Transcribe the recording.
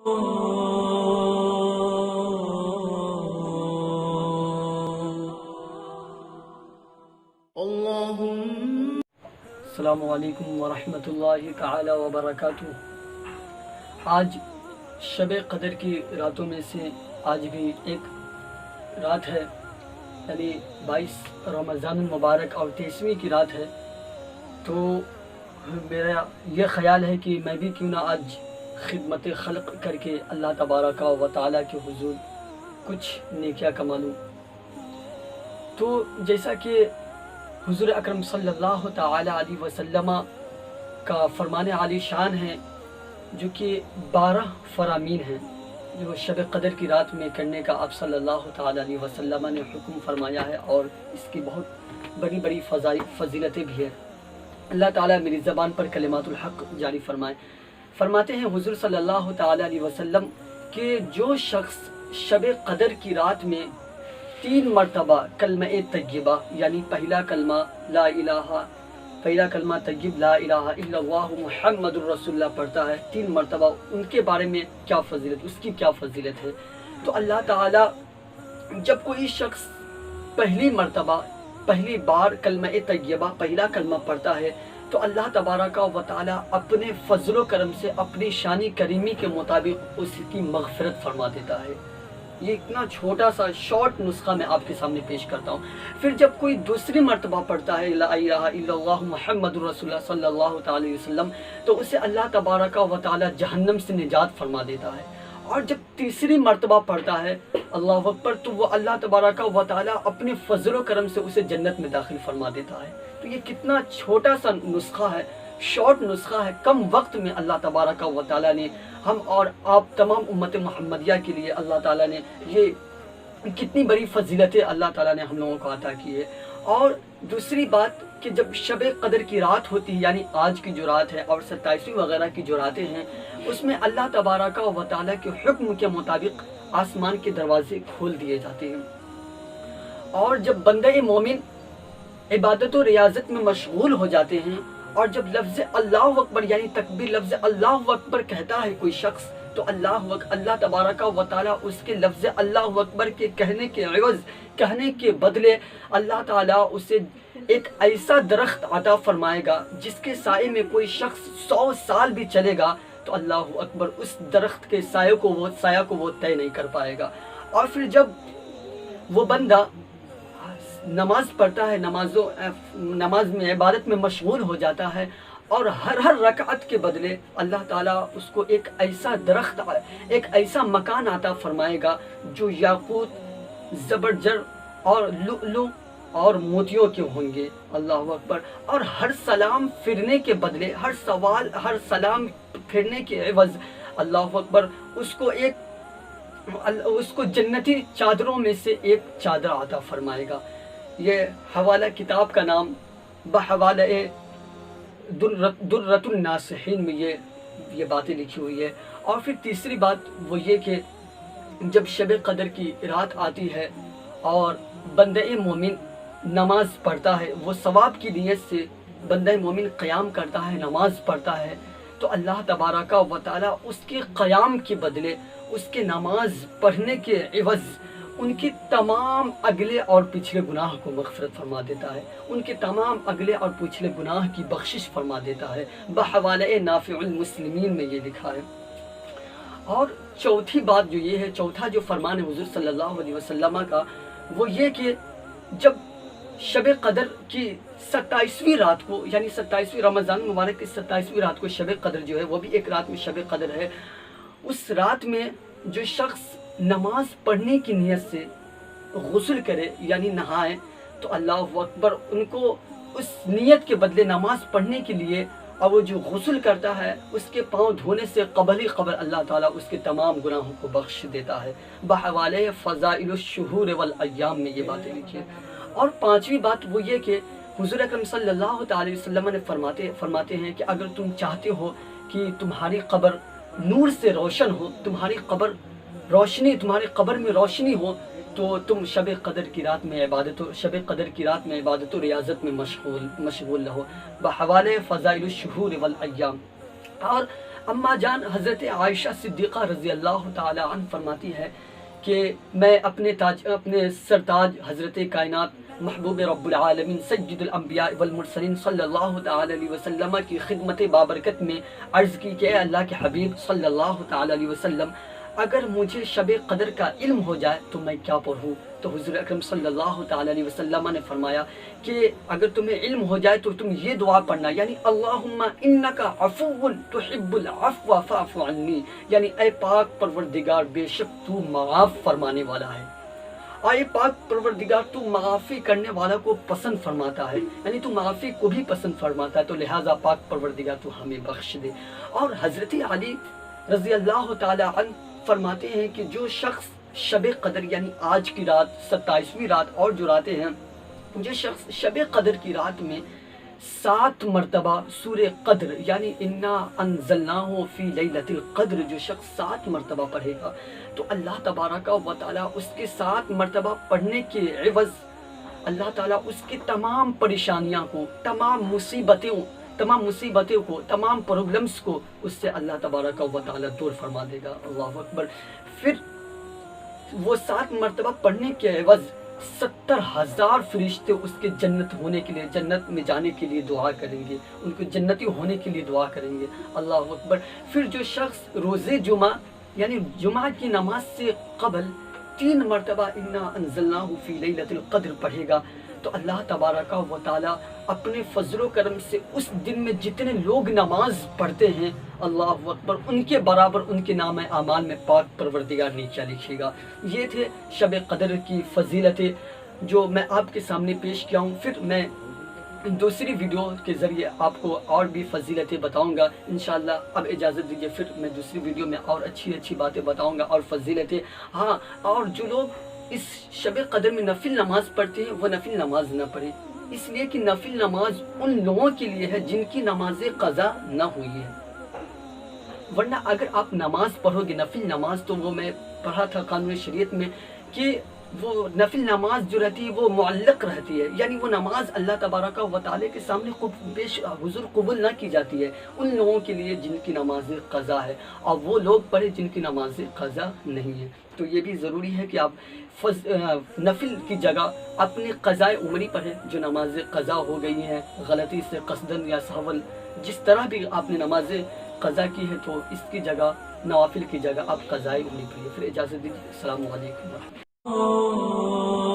السلام علیکم ورحمۃ اللہ تعالی وبرکاتہ۔ آج شب قدر کی راتوں میں سے آج بھی ایک رات ہے، یعنی 22 رمضان المبارک اور 23ویں کی رات ہے۔ تو میرا یہ خیال ہے کہ میں بھی کیوں نہ آج خدمت خلق کر کے اللہ تبارک و تعالی کے حضور کچھ نیکیاں کما لوں۔ تو جیسا کہ حضور اکرم صلی اللہ تعالی علیہ وسلم کا فرمان عالی شان ہے، جو کہ 12 فرامین ہیں جو شب قدر کی رات میں کرنے کا آپ صلی اللہ تعالی علیہ وسلم نے حکم فرمایا ہے، اور اس کی بہت بڑی بڑی فضیلتیں بھی ہیں۔ اللہ تعالیٰ میری زبان پر کلمات الحق جاری فرمائے۔ فرماتے ہیں حضور صلی اللہ تعالی علیہ وسلم کہ جو شخص شب قدر کی رات میں 3 مرتبہ کلمہ طیبہ، یعنی پہلا کلمہ طیب لا الہ الا اللہ محمد الرسول اللہ پڑھتا ہے 3 مرتبہ، ان کے بارے میں کیا فضیلت، اس کی کیا فضیلت ہے۔ تو اللہ تعالیٰ جب کوئی شخص پہلی بار کلمہ طیبہ پہلا کلمہ پڑھتا ہے، تو اللہ تبارک و تعالیٰ اپنے فضل و کرم سے اپنی شانی کریمی کے مطابق اس کی مغفرت فرما دیتا ہے۔ یہ اتنا چھوٹا سا شارٹ نسخہ میں آپ کے سامنے پیش کرتا ہوں۔ پھر جب کوئی دوسری مرتبہ پڑھتا ہے لا الہ الا اللہ محمد رسول اللہ صلی اللہ تعالی وسلم، تو اسے اللہ تبارک و تعالی جہنم سے نجات فرما دیتا ہے۔ اور جب تیسری مرتبہ پڑھتا ہے اللہ اکبر، تو وہ اللہ تبارک و تعالی اپنے فضل و کرم سے اسے جنت میں داخل فرما دیتا ہے۔ تو یہ کتنا چھوٹا سا نسخہ ہے، شارٹ نسخہ ہے، کم وقت میں اللہ تبارک و تعالی نے ہم اور آپ تمام امت محمدیہ کے لیے اللہ تعالیٰ نے یہ کتنی بڑی فضیلتیں اللہ تعالیٰ نے ہم لوگوں کو عطا کی ہے۔ اور دوسری بات کہ جب شب قدر کی رات ہوتی ہے، یعنی آج کی جو رات ہے اور 27ویں وغیرہ کی جو راتیں ہیں، اس میں اللہ تبارک و تعالیٰ کے حکم کے مطابق آسمان کے دروازے کھول دیے جاتے ہیں، اور جب بندہ مومن عبادت و ریاضت میں مشغول ہو جاتے ہیں، اور جب لفظ اللہ اکبر یعنی تکبیر لفظ اللہ اکبر کہتا ہے کوئی شخص، تو اللہ تبارک و تعالیٰ اس کے لفظ اللہ اکبر کے کہنے کے عوض، کہنے کے بدلے اللہ تعالیٰ اسے ایک ایسا درخت عطا فرمائے گا جس کے سائے میں کوئی شخص 100 سال بھی چلے گا تو اللہ اکبر اس درخت کے سایہ کو وہ طے نہیں کر پائے گا۔ اور پھر جب وہ بندہ نماز پڑھتا ہے، نماز میں عبادت میں مشغول ہو جاتا ہے، اور ہر رکعت کے بدلے اللہ تعالیٰ اس کو ایک ایسا درخت، ایک ایسا مکان عطا فرمائے گا جو یاقوت، زبرجر اور لؤلؤ اور موتیوں کے ہوں گے۔ اللہ اکبر۔ اور ہر سلام پھرنے کے بدلے، ہر سلام پھرنے کے عوض اللہ اکبر اس کو جنتی چادروں میں سے ایک چادر عطا فرمائے گا۔ یہ حوالہ کتاب کا نام بحوالہ درۃ الناصحین میں یہ باتیں لکھی ہوئی ہے۔ اور پھر تیسری بات وہ یہ کہ جب شب قدر کی رات آتی ہے اور بندہ مومن نماز پڑھتا ہے، وہ ثواب کی نیت سے بندہ مومن قیام کرتا ہے، نماز پڑھتا ہے، تو اللہ تبارک و تعالیٰ اس کے قیام کے بدلے، اس کے نماز پڑھنے کے عوض ان کی تمام اگلے اور پچھلے گناہ کو مغفرت فرما دیتا ہے، ان کے تمام اگلے اور پچھلے گناہ کی بخشش فرما دیتا ہے۔ بحوالہ نافع المسلمین میں یہ لکھا ہے۔ اور چوتھی بات جو یہ ہے، چوتھا جو فرمان ہے حضور صلی اللہ علیہ وسلم کا، وہ یہ کہ جب شب قدر کی 27ویں رات کو، یعنی 27ویں رمضان مبارک کی 27ویں رات کو شب قدر جو ہے، وہ بھی ایک رات میں شب قدر ہے، اس رات میں جو شخص نماز پڑھنے کی نیت سے غسل کرے یعنی نہائے، تو اللہ اکبر ان کو اس نیت کے بدلے نماز پڑھنے کے لیے، اور وہ جو غسل کرتا ہے اس کے پاؤں دھونے سے قبل ہی قبل اللہ تعالیٰ اس کے تمام گناہوں کو بخش دیتا ہے۔ بحوالہ فضائل الشہور والایام میں یہ باتیں لکھی ہیں۔ اور پانچویں بات وہ یہ کہ حضور اکرم صلی اللہ تعالی وسلم نے فرماتے ہیں کہ اگر تم چاہتے ہو کہ تمہاری قبر نور سے روشن ہو، تمہاری قبر میں روشنی ہو، تو تم شب قدر کی رات میں عبادت و ریاضت میں مشغول رہو۔ بحوالہ فضائل الشہور والایام۔ اور اما جان حضرت عائشہ صدیقہ رضی اللہ تعالی عنہ فرماتی ہے کہ میں اپنے سرتاج حضرت کائنات محبوب رب العالمین سید الانبیاء والمرسلین صلی اللہ تعالی علیہ وسلم کی خدمت بابرکت میں عرض کی کہ اے اللہ کے حبیب صلی اللہ تعالی علیہ وسلم، اگر مجھے شب قدر کا علم ہو جائے تو میں کیا پڑھوں؟ تو حضور اکرم صلی اللہ تعالی علیہ وسلم نے فرمایا کہ اگر تمہیں علم ہو جائے تو تم یہ دعا پڑھنا، یعنی اللہم انکا عفو تحب العفو فاعف عنی، یعنی اے پاک پروردگار بے شک تو معاف فرمانے والا ہے، اے پاک پروردگار تو معافی کرنے والا کو پسند فرماتا ہے، یعنی تو معافی کو بھی پسند فرماتا ہے، تو لہٰذا پاک پروردگار تو ہمیں بخش دے۔ اور حضرت علی رضی اللہ تعالی عنہ فرماتے ہیں کہ جو شخص شب قدر یعنی آج کی رات 27ویں رات اور جو راتیں ہیں، جو شخص شب قدر کی رات میں 7 مرتبہ سورہ قدر یعنی انا انزلناہ فی لیلۃ القدر جو شخص 7 مرتبہ پڑھے گا تو اللہ تبارک و تعالیٰ اس کے 7 مرتبہ پڑھنے کے عوض اللہ تعالیٰ اس کی تمام پریشانیاں کو، تمام مصیبتوں کو، تمام پرابلمز کو اس سے اللہ تبارک و تعالیٰ دور فرما دے گا۔ اللہ اکبر۔ پھر وہ 7 مرتبہ پڑھنے کے عوض 70,000 فرشتے اس کے جنت ہونے کے لیے، جنت میں جانے کے لیے دعا کریں گے، ان کو جنتی ہونے کے لیے دعا کریں گے۔ اللہ اکبر۔ پھر جو شخص روز جمعہ یعنی جمعہ کی نماز سے قبل 3 مرتبہ انا انزلناہ فی لیلۃ القدر پڑھے گا تو اللہ تبارک و تعالیٰ اپنے فضل و کرم سے اس دن میں جتنے لوگ نماز پڑھتے ہیں اللہ اکبر ان کے برابر ان کے نام اعمال میں پاک پروردگار نیچا لکھے گا۔ یہ تھے شب قدر کی فضیلتیں جو میں آپ کے سامنے پیش کیا ہوں۔ پھر میں دوسری ویڈیو کے ذریعے آپ کو اور بھی فضیلتیں بتاؤں گا انشاءاللہ۔ اب اجازت دیجیے، پھر میں دوسری ویڈیو میں اور اچھی باتیں بتاؤں گا اور فضیلتیں۔ ہاں، اور جو لوگ اس شب قدر میں نفل نماز پڑھتے ہیں وہ نفل نماز نہ پڑھیں، اس لیے کہ نفل نماز ان لوگوں کے لیے ہے جن کی نماز قضا نہ ہوئی ہے، ورنہ اگر آپ نماز پڑھو گے نفل نماز تو وہ میں پڑھا تھا قانون شریعت میں کہ وہ نفل نماز جو رہتی ہے وہ معلق رہتی ہے، یعنی وہ نماز اللہ تبارک و تعالیٰ کے سامنے حضور قبول نہ کی جاتی ہے ان لوگوں کے لیے جن کی نماز قضا ہے، اور وہ لوگ پڑھے جن کی نماز قضا نہیں ہے۔ تو یہ بھی ضروری ہے کہ آپ نفل کی جگہ اپنی قضائے عمری پڑھیں، جو نماز قضا ہو گئی ہیں غلطی سے قصدن یا سہون، جس طرح بھی آپ نے نماز قضا کی ہے تو اس کی جگہ نوافل کی جگہ آپ قضائے عمری پڑھیے۔ پھر اجازت دیجیے، السلام علیکم ورحمۃ اللہ۔